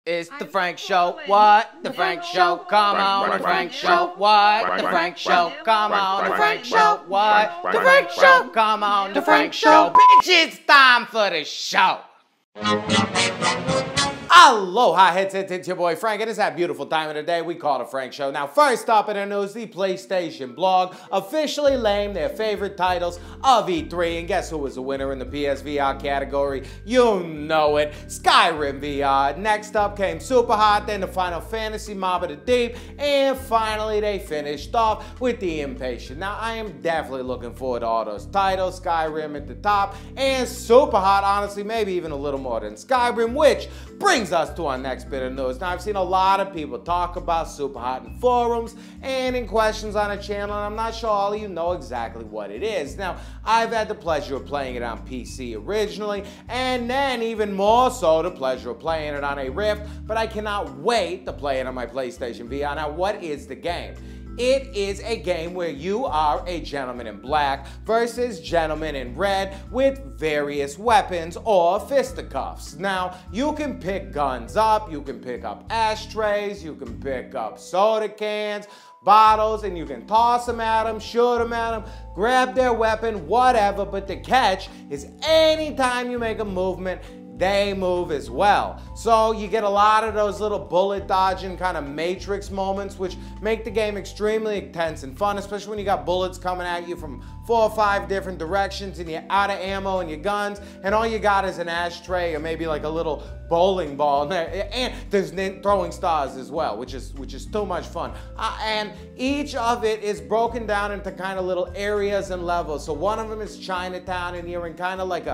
It's the Frank Show. What? The Frank Show. Come on, the Frank Show. What? The Frank Show. Come on, the Frank Show. What? The Frank Show. Come on, the Frank Show. Bitch, it's time for the show. Aloha headsets, it's your boy Frank, and it's that beautiful time of the day we call the Frank Show. Now, first up in the news, the PlayStation blog officially named their favorite titles of E3, and guess who was the winner in the PSVR category? You know it, Skyrim VR. Next up came Superhot, then the Final Fantasy Mob of the Deep, and finally they finished off with the Inpatient. Now, I am definitely looking forward to all those titles, Skyrim at the top, and Superhot, honestly, maybe even a little more than Skyrim, which brings us to our next bit of news. Now, I've seen a lot of people talk about Superhot in forums and in questions on the channel, and I'm not sure all of you know exactly what it is. Now, I've had the pleasure of playing it on PC originally, and then even more so the pleasure of playing it on a Rift, but I cannot wait to play it on my PlayStation VR. Now, what is the game? It is a game where you are a gentleman in black versus gentleman in red with various weapons or fisticuffs. Now, you can pick guns up, you can pick up ashtrays, you can pick up soda cans, bottles, and you can toss them at them, shoot them at them, grab their weapon, whatever, but the catch is anytime you make a movement, they move as well. So you get a lot of those little bullet dodging kind of Matrix moments, which make the game extremely intense and fun, especially when you got bullets coming at you from 4 or 5 different directions and you're out of ammo and your guns, and all you got is an ashtray or maybe like a little bowling ball in there. And there's throwing stars as well, which is too much fun. And each of it is broken down into kind of little areas and levels. So one of them is Chinatown, and you're in kind of like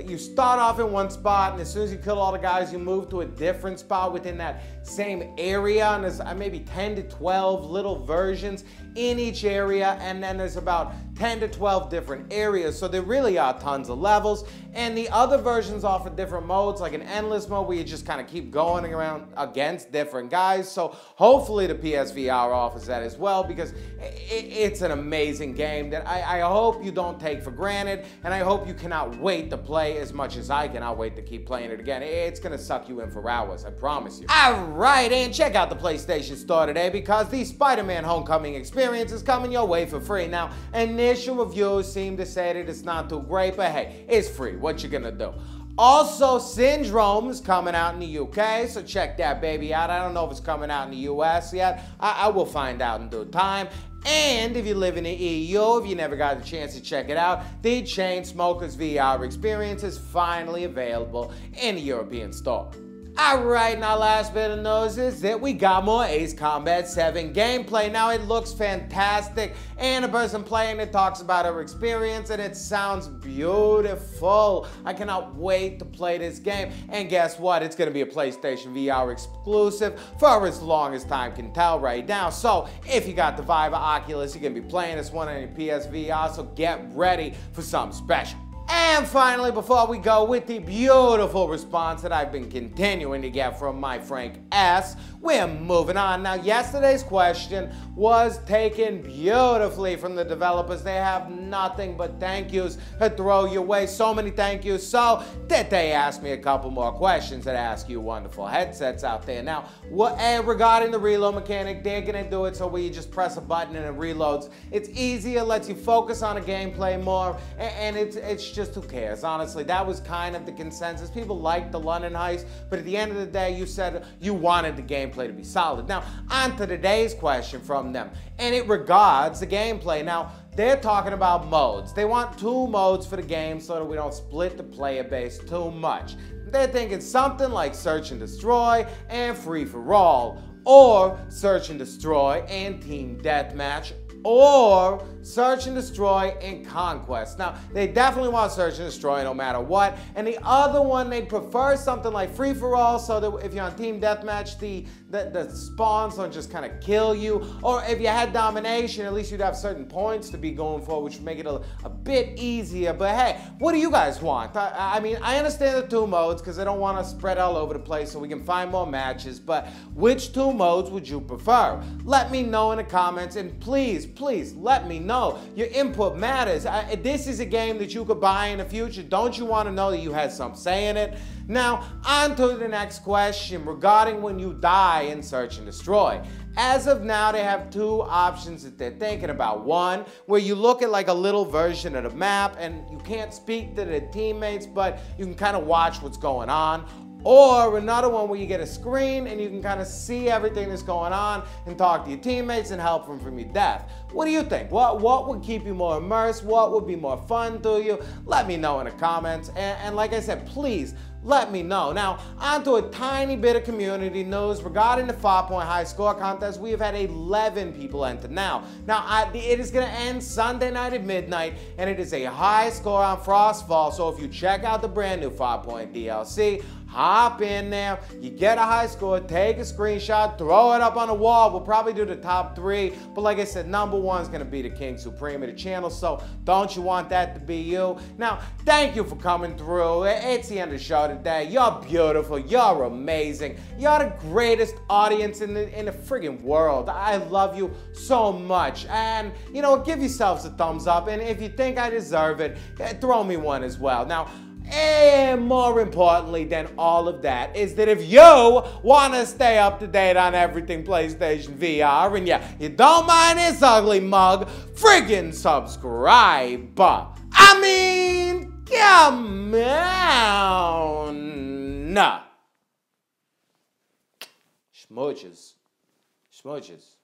you start off in one spot, and as soon as you kill all the guys, you move to a different spot within that same area, and there's maybe 10 to 12 little versions in each area, and then there's about 10 to 12 different areas, so there really are tons of levels. And the other versions offer different modes, like an endless mode where you just kind of keep going around against different guys. So hopefully the PSVR offers that as well, because it's an amazing game that I hope you don't take for granted, and I hope you cannot wait to play as much as I cannot wait to keep playing it again. It's gonna suck you in for hours, I promise you. Alright, and check out the PlayStation Store today, because the Spiderman Homecoming experience is coming your way for free. Now, initial reviews seem to say that it's not too great, but hey, it's free. What you gonna do? Also, Syndrome is coming out in the UK, so check that baby out. I don't know if it's coming out in the US yet. I will find out in due time. And if you live in the EU, if you never got the chance to check it out, the Chainsmokers VR experience is finally available in the European store. Alright, now last bit of news is that we got more Ace Combat 7 gameplay. Now it looks fantastic, and a person playing it talks about her experience, and it sounds beautiful. I cannot wait to play this game, and guess what? It's going to be a PlayStation VR exclusive for as long as time can tell right now. So if you got the Vive or Oculus, you're going to be playing this one on your PSVR, so get ready for something special. And finally, before we go with the beautiful response that I've been continuing to get from my Frank S, we're moving on. Now, yesterday's question was taken beautifully from the developers. They have nothing but thank yous to throw your way. So many thank yous, so that they asked me a couple more questions that ask you wonderful headsets out there. Now, regarding the reload mechanic, they're gonna do it so where you just press a button and it reloads. It's easier, lets you focus on the gameplay more, and it's just who cares, honestly. That was kind of the consensus. People liked the London heist, but at the end of the day, you said you wanted the gameplay to be solid. Now, on to today's question from them, and it regards the gameplay. Now, they're talking about modes. They want 2 modes for the game so that we don't split the player base too much. They're thinking something like Search and Destroy and Free for All, or Search and Destroy and Team Deathmatch, or Search and Destroy and Conquest. Now, they definitely want Search and Destroy no matter what. And the other one, they'd prefer something like Free for All, so that if you're on Team Deathmatch, the spawns don't just kind of kill you. Or if you had Domination, at least you'd have certain points to be going for, which would make it a bit easier. But hey, what do you guys want? I mean, I understand the 2 modes because they don't want to spread all over the place so we can find more matches, but which 2 modes would you prefer? Let me know in the comments, and please please let me know. Your input matters. This is a game that you could buy in the future. Don't you want to know that you had some say in it? Now, on to the next question regarding when you die in Search and Destroy. As of now, they have two options that they're thinking about. One, where you look at like a little version of the map and you can't speak to the teammates, but you can kind of watch what's going on. Or another one where you get a screen and you can kind of see everything that's going on and talk to your teammates and help them from your death. What do you think? What would keep you more immersed? What would be more fun to you? Let me know in the comments. And like I said, please let me know. Now, on to a tiny bit of community news regarding the Farpoint High Score Contest. We have had 11 people enter now. Now, it is going to end Sunday night at midnight, and it is a high score on Frostfall. So if you check out the brand new Farpoint DLC, hop in there, you get a high score, take a screenshot, throw it up on the wall. We'll probably do the top 3, but like I said, number 1 is going to be the King Supreme of the channel, so don't you want that to be you? Now, thank you for coming through. It's the end of the show today. You're beautiful. You're amazing. You're the greatest audience in the friggin' world. I love you so much. And, you know, give yourselves a thumbs up, and if you think I deserve it, throw me one as well. Now, and more importantly than all of that is that if you want to stay up to date on everything PlayStation VR and you don't mind this ugly mug, friggin' subscribe. I mean, come on. Smooches. Smooches.